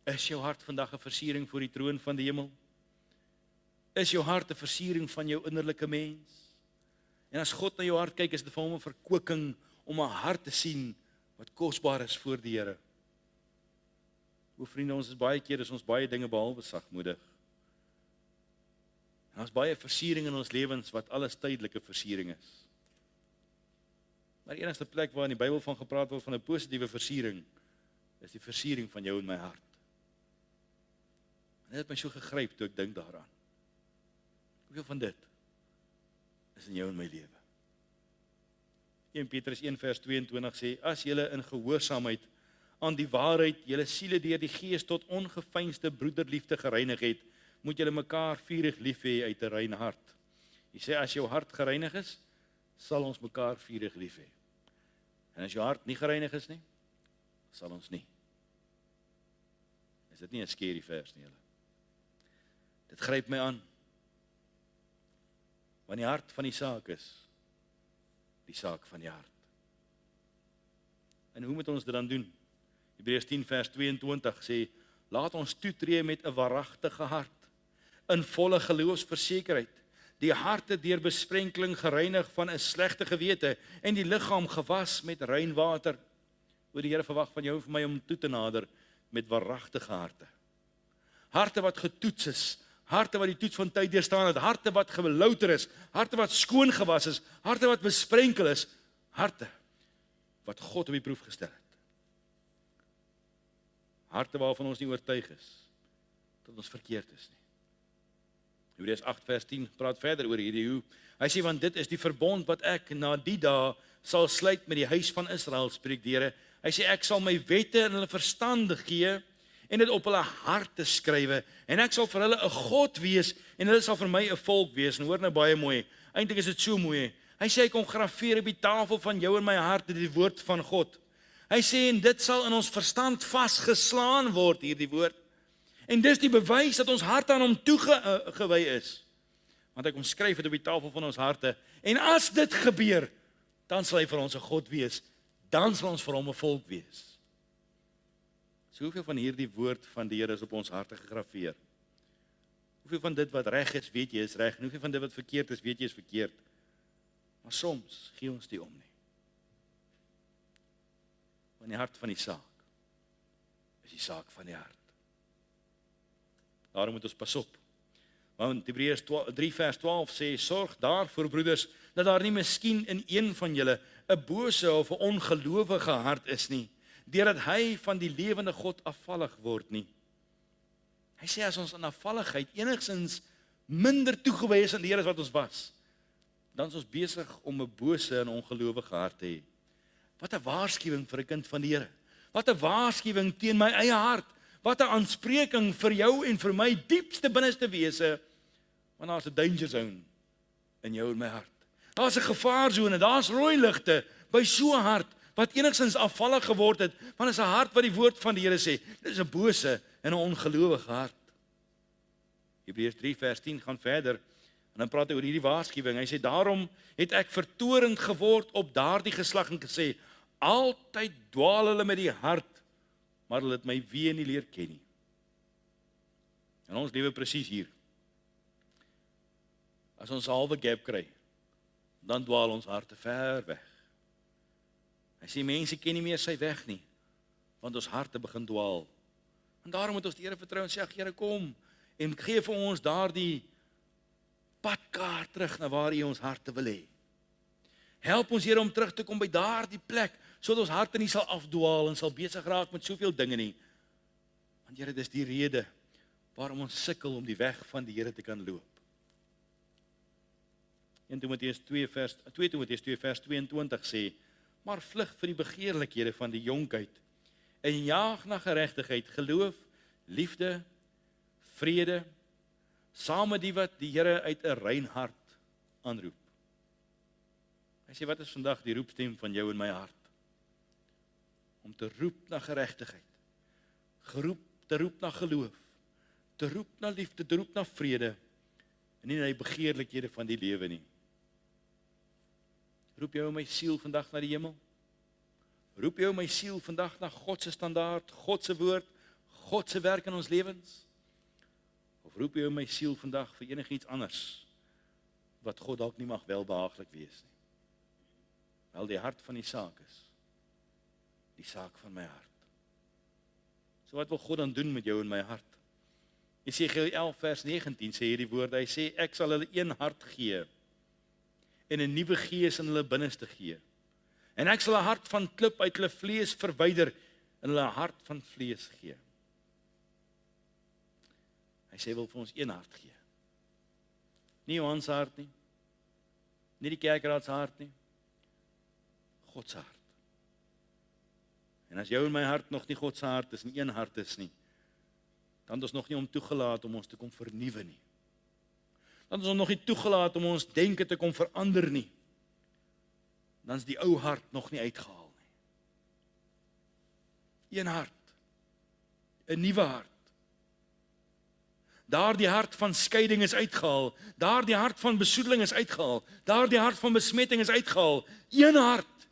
Is jou hart vandag 'n versiering voor die troon van die hemel? Is jou hart 'n versiering van jou innerlike mens? En as God na jou hart kyk, is dit vir hom 'n verkwikking om 'n hart te sien wat kosbaar is voor die Here. O vriende, ons is baie keer is ons baie dinge behalwe sagmoedig. En ons baie versiering in ons lewens wat alles tydelike versiering is. Maar die enigste plek waar in die Bybel van gepraat word van 'n positiewe versiering, is die versiering van jou in my hart. En dit het my so gegryp toe ek dink daaraan. Hoeveel van dit is in jou en my lewe? 1 Petrus 1 vers 22 sê, as julle in gehoorsaamheid aan die waarheid julle siele deur die Gees tot ongeveinsde broederliefde gereinig het, moet julle mekaar vurig lief hê uit 'n rein hart. Hy sê as jou hart gereinig is, sal ons mekaar vurig lief hê. En as jou hart nie gereinig is nie, sal ons nie. Is dit nie 'n scary vers nie, julle? Dit gryp my aan. Want die hart van die saak is die saak van die hart. En hoe moet ons dit dan doen? Hebreërs 10 vers 22 sê, laat ons toetree met 'n waaragtige hart, in volle geloofsversekerheid, die harte deur besprenkeling gereinig van 'n slegte gewete en die liggaam gewas met rein water. Hoe die Here verwag van jou en van my om toe te nader met waaragtige harte. Harte wat getoets is, harte wat die toets van tyd deurstaan het, harte wat gelouter is, harte wat skoon gewas is, harte wat besprenkel is, harte wat God op die proef gestel het. Harte waarvan ons nie oortuig is dat ons verkeerd is nie. Hebreërs 8 vers 10 praat verder oor hierdie hoe. Hy sê, want dit is die verbond wat ek na die dae sal sluit met die huis van Israel, spreek die Here. Hy sê, ek sal my wette in hulle verstand gee en dit op hulle harte skrywe, en ek sal vir hulle 'n God wees, en hulle sal vir my 'n volk wees. En hoor nou baie mooi, eintlik is dit so mooi. Hy sê, ek kom grafeer op die tafel van jou en my hart, die woord van God. Hy sê, en dit sal in ons verstand vasgeslaan word, hierdie woord. En dis die bewys dat ons hart aan hom toegewy is. Want hy kom skryf dit op die tafel van ons harte. En as dit gebeur, dan sal hy vir ons 'n God wees. Dan sal ons vir hom 'n volk wees. So hoeveel van hierdie woord van die Here is op ons harte gegrafeer? Hoeveel van dit wat reg is, weet jy is reg. En hoeveel van dit wat verkeerd is, weet jy is verkeerd. Maar soms gee ons die om nie. Want die hart van die saak is die saak van die hart. Daarom moet ons pas op. Want Hebreërs 3 vers 12 sê, sorg daarvoor broeders, dat daar nie miskien in een van julle 'n bose of 'n ongelowige hart is nie, deurdat hy van die lewende God afvallig word nie. Hy sê as ons in afvalligheid enigstens minder toegewy is aan die Here as wat ons was, dan is ons besig om 'n bose en ongelowige hart te hê. Wat 'n waarskuwing vir 'n kind van die Here. Wat 'n waarskuwing teen my eie hart. Wat 'n aanspreking vir jou en vir my diepste binneste wese, want daar's 'n danger zone in jou en my hart. Daar's 'n gevaarsone, daar's rooi ligte by so 'n hart wat enigstens afvallig geword het, want is 'n hart wat die woord van die Here sê, dit is 'n bose en 'n ongelowige hart. Hebreërs 3 vers 10 gaan verder, en dan praat hy oor hierdie waarskuwing. Hy sê, daarom het ek vertorend geword op daardie geslag en gesê, altyd dwaal hulle met die hart, maar hulle het my weer nie leer ken nie. En ons lewe presies hier. As ons 'n halwe gap kry, dan dwaal ons harte ver weg. Hy sê, mense ken nie meer sy weg nie, want ons harte begin dwaal. En daarom moet ons die Here vertrou en sê, ag Here, kom, en gee vir ons daardie padkaart terug na waar U ons harte wil hê. Help ons Here om terug te kom by daardie plek, sodat ons harte nie sal afdwaal en sal besig raak met soveel dinge nie. Want Here, dis die rede waarom ons sukkel om die weg van die Here te kan loop. 2 Timoteus 2 vers 22 sê, maar vlug vir die begeerlikhede van die jonkheid en jaag na geregtigheid, geloof, liefde, vrede, saam met die wat die Here uit 'n rein hart aanroep. Hy sê, wat is vandag die roepstem van jou en my hart? Om te roep na geregtigheid, te roep na geloof, te roep na liefde, te roep na vrede, en nie na die begeerlikhede van die lewe nie. Roep jou my siel vandag na die hemel? Roep jou my siel vandag na God se standaard, God se woord, God se werk in ons lewens? Of roep jou my siel vandag vir enigiets anders, wat God dalk nie mag welbehaaglik wees nie? Wel, die hart van die saak is die saak van my hart. So wat wil God dan doen met jou en my hart? Jesegiel 11 vers 19 sê hierdie woorde, hy sê, ek sal hulle een hart gee, en 'n nuwe gees in hulle binneste gee. En ek sal 'n hart van klip uit hulle vlees verwyder, en hulle 'n hart van vlees gee. Hy sê, wil vir ons een hart gee. Nie Johan se hart nie, nie die kerkraad se hart nie, God se hart. En as jou en my hart nog nie God se hart is, en een hart is nie, dan is ons nog nie om toegelaat om ons te kom vernuwe nie. Dan is ons nog nie toegelaat om ons denke te kom verander nie. Dan is die ou hart nog nie uitgehaal nie. Een hart, 'n nuwe hart. Daardie hart van skeiding is uitgehaal, daardie hart van besoedeling is uitgehaal, daardie hart van besmetting is uitgehaal. Een hart,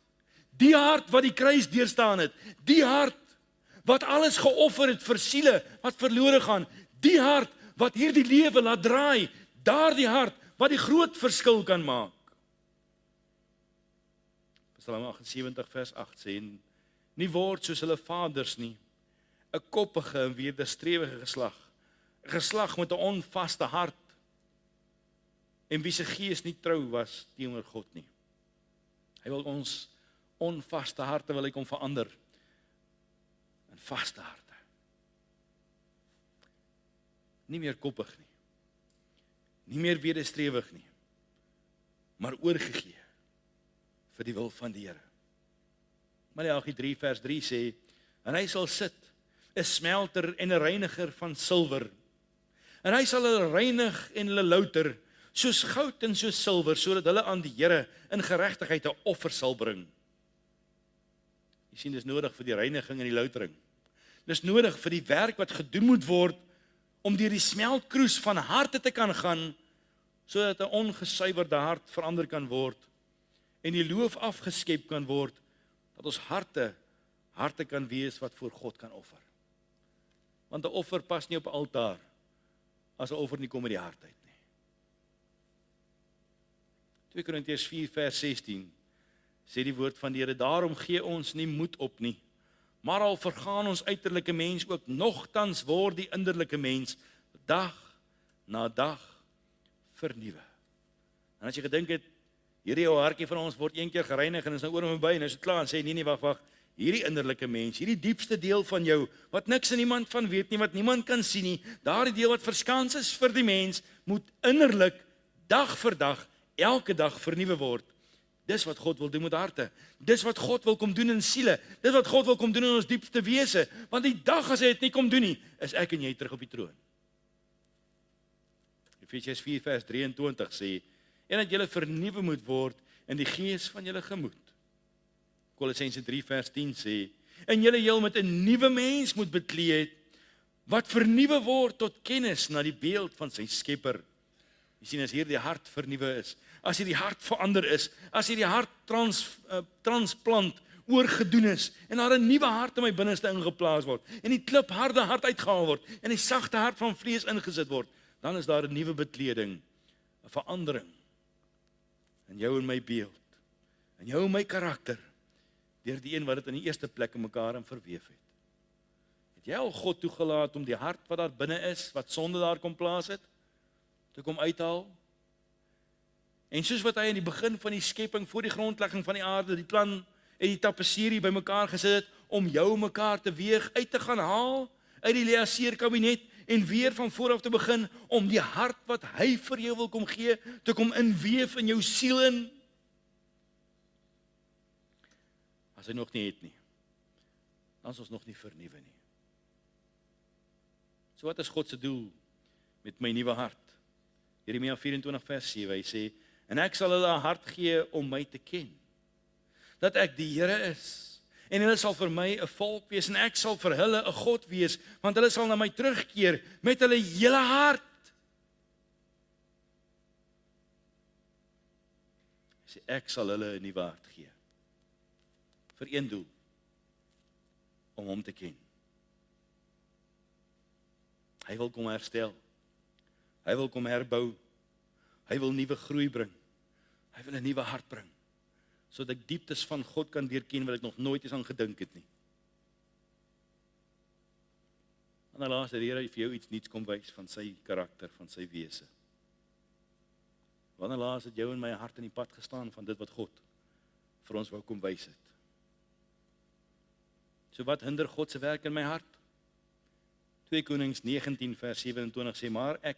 die hart wat die kruis deurstaan het, die hart wat alles geoffer het vir siele wat verlore gaan, die hart wat hierdie lewe laat draai, daardie hart wat die groot verskil kan maak. Psalm 78 vers 8 sê, nie word soos hulle vaders nie, 'n koppige en wederstrewige geslag, 'n geslag met 'n onvaste hart, en wie se gees nie trou was teenoor God nie. Hy wil ons onvaste harte wil hy kom verander in vaste harte. Nie meer koppig nie, nie meer wederstrewig nie, maar oorgegee vir die wil van die Here. Maleagi 3 vers 3 sê, en hy sal sit, 'n smelter en 'n reiniger van silwer, en hy sal hulle reinig en hulle louter, soos goud en soos silwer, sodat hulle aan die Here in geregtigheid 'n offer sal bring. Jy sien, dis nodig vir die reiniging en die loutering. Dis nodig vir die werk wat gedoen moet word, om deur die smeltkroes van harte te kan gaan, sodat 'n ongesuiwerde hart verander kan word, en die loof afgeskep kan word, dat ons harte kan wees wat voor God kan offer. Want 'n offer pas nie op 'n altaar, as 'n offer nie kom uit die hart uit nie. 2 Korintiërs 4 vers 16 sê die woord van die Here, daarom gee ons nie moed op nie, maar al vergaan ons uiterlike mens ook, nogtans word die innerlike mens dag na dag vernuwe. En as jy gedink het, hierdie ou hartjie van ons word een keer gereinig en is nou oor en verby, en is dit klaar, en sê nee, wag, hierdie innerlike mens, hierdie diepste deel van jou, wat niks en niemand van weet nie, wat niemand kan sien nie, daardie deel wat verskans is vir die mens, moet innerlik, dag vir dag, elke dag vernuwe word. Dis wat God wil doen met harte. Dis wat God wil kom doen in siele. Dis wat God wil kom doen in ons diepste wese. Want die dag as hy dit nie kom doen nie, is ek en jy terug op die troon. Efesiërs 4 vers 23 sê, en dat julle vernuwe moet word in die gees van julle gemoed. Kolossense 3 vers 10 sê, en julle heel met 'n nuwe mens moet beklee het, wat vernuwe word tot kennis na die beeld van sy Skepper. Jy sien, as hier die hart vernuwe is, as hier die hart verander is, as hier die hart transplant oorgedoen is, en daar 'n nuwe hart in my binneste ingeplaas word, en die klipharde hart uitgehaal word, en die sagte hart van vlees ingesit word, dan is daar 'n nuwe bekleding, 'n verandering in jou en my beeld, in jou en my karakter, deur die een wat dit in die eerste plek in mekaar in verweef het. Het jy al God toegelaat om die hart wat daar binne is, wat sonde daar kom plaas het, te kom uithaal? En soos wat hy in die begin van die skepping, voor die grondlegging van die aarde, die plan en die tapisserie by mekaar gesit het, om jou mekaar te weeg, uit te gaan haal, uit die Laodiseër kabinet, en weer van voor af te begin, om die hart wat hy vir jou wil kom gee, te kom inweef in jou siel in. As hy nog nie het nie, dan is ons nog nie vernuwe nie. So wat is God se doel met my nuwe hart? Jeremia 24 vers 7, hy sê, en ek sal hulle 'n hart gee om my te ken, dat ek die Here is, en hulle sal vir my 'n volk wees, en ek sal vir hulle 'n God wees, want hulle sal na my terugkeer met hulle hele hart. Hy sê, ek sal hulle 'n nuwe hart gee, vir een doel, om hom te ken. Hy wil kom herstel, hy wil kom herbou, hy wil nuwe groei bring, hy wil 'n nuwe hart bring, sodat ek dieptes van God kan deurken wat ek nog nooit eens aan gedink het nie. En dan laat die Here vir jou iets nuuts kom wys van sy karakter, van sy wese. Wanneer laas het jou en my hart in die pad gestaan van dit wat God vir ons wou kom wys het? So wat hinder God se werk in my hart? 2 Konings 19 vers 27 sê, maar ek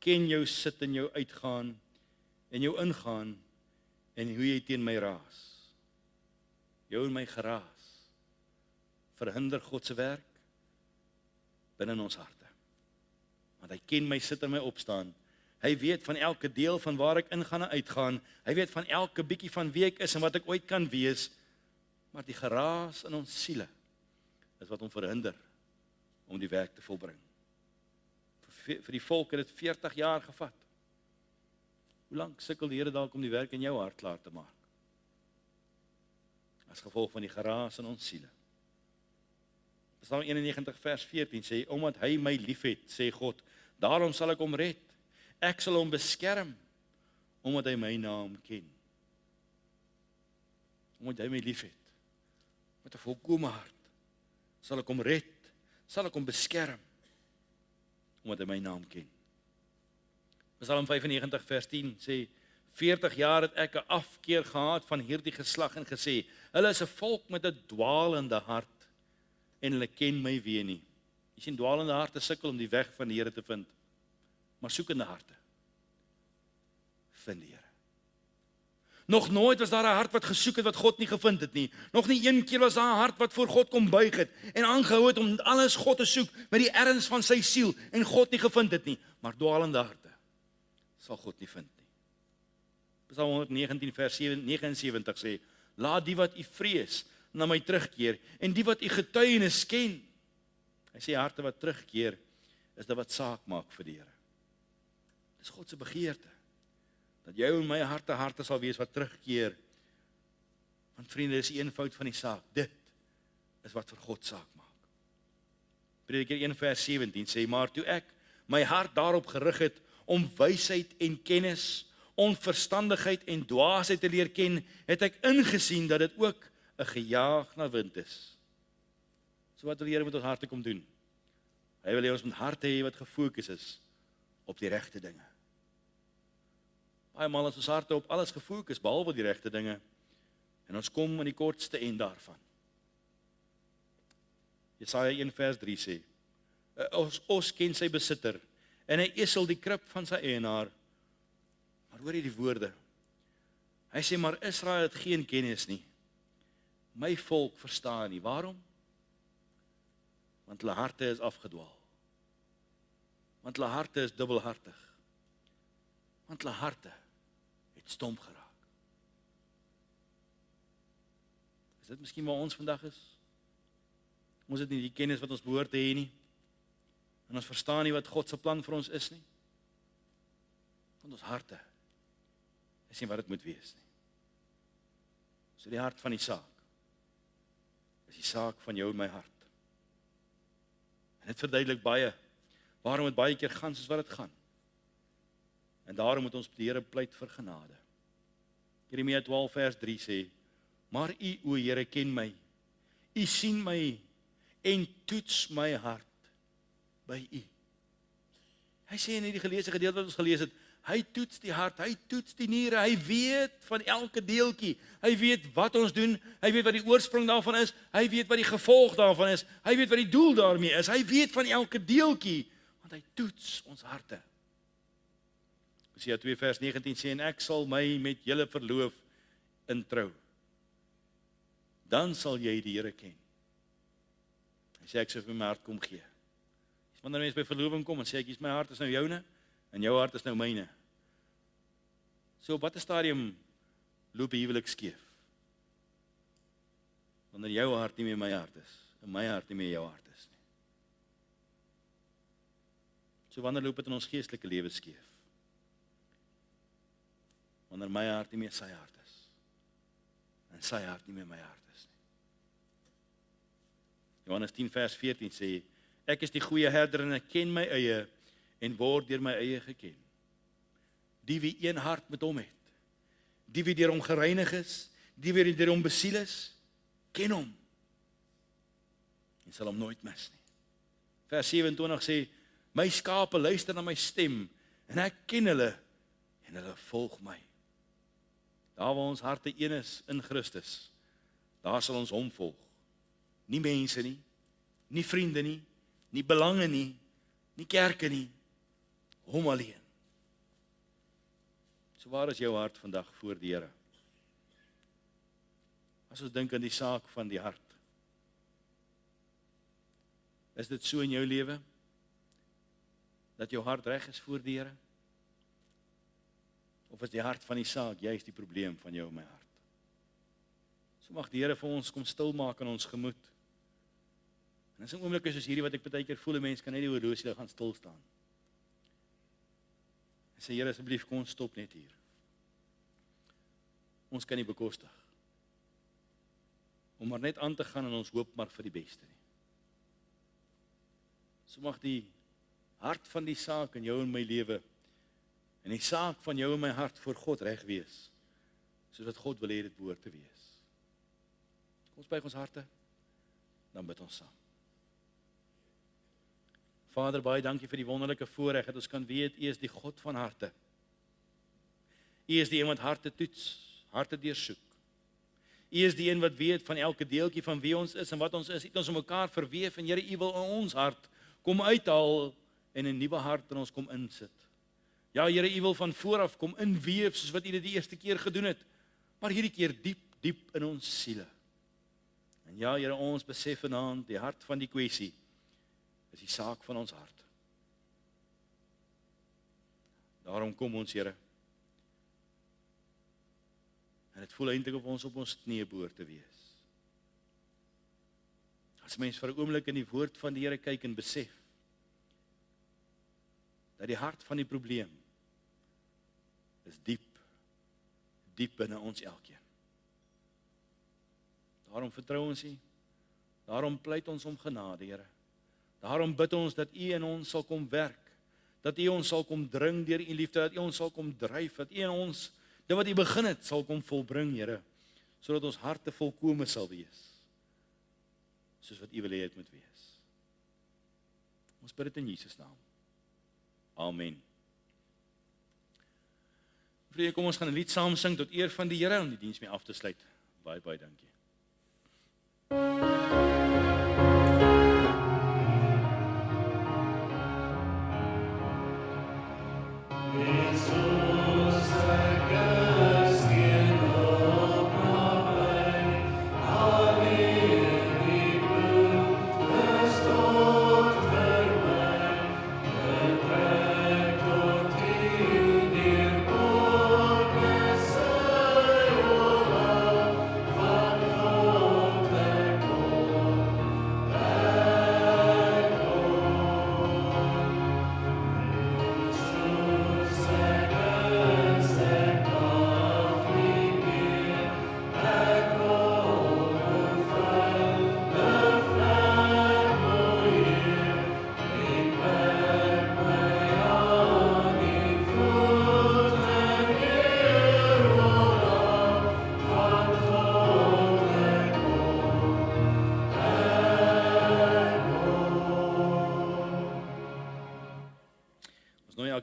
ken jou sit en jou uitgaan, en jou ingaan, en hoe jy teen my raas. Jou en my geraas, verhinder God se werk binne in ons harte. Want hy ken my sit en my opstaan. Hy weet van elke deel van waar ek ingaan en uitgaan. Hy weet van elke bietjie van wie ek is en wat ek ooit kan wees. Maar die geraas in ons siele is wat hom verhinder om die werk te volbring. Vir die volk het dit 40 jaar gevat. Hoe lank sukkel die Here dalk om die werk in jou hart klaar te maak? As gevolg van die geraas in ons siele. Psalm 91 vers 14 sê, omdat hy my liefhet, sê God, daarom sal ek hom red. Ek sal hom beskerm, omdat hy my naam ken. Omdat hy my liefhet, met 'n volkome hart, sal ek hom red, sal ek hom beskerm, omdat hy my naam ken. Psalm 95 vers 10 sê, 40 jaar het ek 'n afkeer gehad van hierdie geslag en gesê, hulle is 'n volk met 'n dwaalende hart, en hulle ken my weer nie. Jy sien, dwaalende harte sukkel om die weg van die Here te vind, maar soekende harte vind die Here. Nog nooit was daar 'n hart wat gesoek het wat God nie gevind het nie. Nog nie een keer was daar 'n hart wat voor God kom buig het en aangehou het om alles God te soek met die erns van sy siel en God nie gevind het nie. Maar dwaalende harte sal God nie vind nie. Psalm 119 vers 79 sê, laat die wat u vrees na my terugkeer en die wat u getuienis ken. Hy sê harte wat terugkeer is dit wat saak maak vir die Here. Dis God se begeerte. Dat jou en my harte sal wees wat terugkeer. Want vriende, dis die eenvoud van die saak. Dit is wat vir God saak maak. Prediker 1 vers 17 sê, maar toe ek my hart daarop gerig het om wysheid en kennis, onverstandigheid en dwaasheid te leer ken, het ek ingesien dat dit ook 'n gejaag na wind is. So wat wil die Here met ons harte kom doen? Hy wil hê ons moet harte hê wat gefokus is op die regte dinge. Baie maal is ons harte op alles gefokus, behalwe die regte dinge, en ons kom in die kortste end daarvan. Jesaja 1 vers 3 sê, ons ken sy besitter, en hy esel die krib van sy eienaar. Maar hoor jy die woorde? Hy sê, maar Israel het geen kennis nie. My volk verstaan nie. Waarom? Want hulle harte is afgedwaal. Want hulle harte is dubbelhartig. Want hulle harte het stomp geraak. Is dit miskien waar ons vandag is? Ons het nie die kennis wat ons behoort te hê nie. En ons verstaan nie wat God se plan vir ons is nie. Want ons harte is nie wat dit moet wees nie. So die hart van die saak is die saak van jou en my hart. En dit verduidelik baie waarom het baie keer gaan soos wat dit gaan. En daarom moet ons die Here pleit vir genade. Jeremia 12 vers 3 sê, maar u, o Here, ken my. U sien my en toets my hart by u. Hy sê in hierdie geleesde gedeelte wat ons gelees het, hy toets die hart, hy toets die niere, hy weet van elke deeltjie, hy weet wat ons doen, hy weet wat die oorsprong daarvan is, hy weet wat die gevolg daarvan is, hy weet wat die doel daarmee is, hy weet van elke deeltjie want hy toets ons harte. Hosea 2 vers 19 sê, en ek sal my met julle verloof introu. Dan sal jy die Here ken. Hy sê, ek sê vir my hart kom gee. Wanneer mense by verloving kom en sê, ek is my hart is nou joune, en jou hart is nou myne. So op watter stadium loop die huwelik skeef? Wanneer jou hart nie meer my hart is, en my hart nie meer jou hart is nie. So wanneer loop dit in ons geestelike lewe skeef? Wanneer my hart nie meer sy hart is, en sy hart nie meer my hart is nie. Johannes 10 vers 14 sê, ek is die goeie herder en ek ken my eie, en word deur my eie geken. Die wie een hart met hom het, die wie deur hom gereinig is, die wie deur hom besiel is, ken hom, en sal hom nooit mis nie. Vers 27 sê, my skape luister na my stem, en ek ken hulle, en hulle volg my. Daar waar ons harte een is in Christus, daar sal ons hom volg. Nie mense nie, nie vriende nie, nie belange nie, nie kerke nie, hom alleen. So waar is jou hart vandag voor die Here? As ons dink aan die saak van die hart, is dit so in jou lewe, dat jou hart reg is voor die Here? Of is die hart van die saak juist die probleem van jou en my hart? So mag die Here vir ons kom stil maak in ons gemoed. En dis 'n oomblik soos hierdie wat ek baie keer voel, 'n mens kan net die horlosie gaan stil staan. En sê, Here, asseblief, kom ons stop net hier. Ons kan nie bekostig om maar net aan te gaan en ons hoop maar vir die beste nie. So mag die hart van die saak in jou en my lewe, en die saak van jou en my hart voor God reg wees, soos wat God wil hê dit behoort te wees. Kom ons buig ons harte, dan bid ons saam. Vader, baie dankie vir die wonderlike voorreg dat ons kan weet, U is die God van harte. U is die een wat harte toets, harte deursoek. U is die een wat weet van elke deeltjie van wie ons is en wat ons is. U het ons om mekaar verweef en Here, U wil in ons hart kom uithaal en 'n nuwe hart in ons kom insit. Ja, Here, U wil van vooraf kom inweef soos wat U dit die eerste keer gedoen het, maar hierdie keer diep, diep in ons siele. En ja, Here, ons besef vanaand die hart van die kwessie is die saak van ons hart. Daarom kom ons, Here. En dit voel eintlik of ons op ons knieë behoort te wees. As mens vir 'n oomblik in die woord van die Here kyk en besef dat die hart van die probleem is diep, diep binne ons elkeen. Daarom vertrou ons U. Daarom pleit ons om genade, Here. Daarom bid ons dat U in ons sal kom werk, dat U ons sal kom dring deur U liefde, dat U ons sal kom dryf, dat U in ons dit wat U begin het sal kom volbring, Here, sodat ons harte volkome sal wees, soos wat U wil hê dit moet wees. Ons bid dit in Jesus naam. Amen. Vriende, kom ons gaan 'n lied saam sing tot eer van die Here om die diens mee af te sluit. Baie, baie dankie.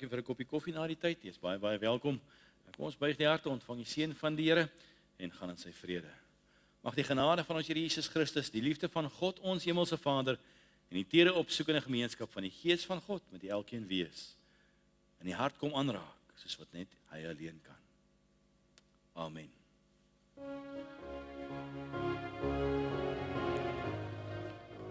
Vir 'n koppie koffie na die tyd, jy is baie, baie welkom. Kom ons buig die harte, ontvang die seën van die Here en gaan in sy vrede. Mag die genade van ons Here Jesus Christus, die liefde van God, ons hemelse Vader, En die tere opsoekende gemeenskap van die Gees van God met die elkeen wees. En die hart kom aanraak, soos wat net hy alleen kan. Amen.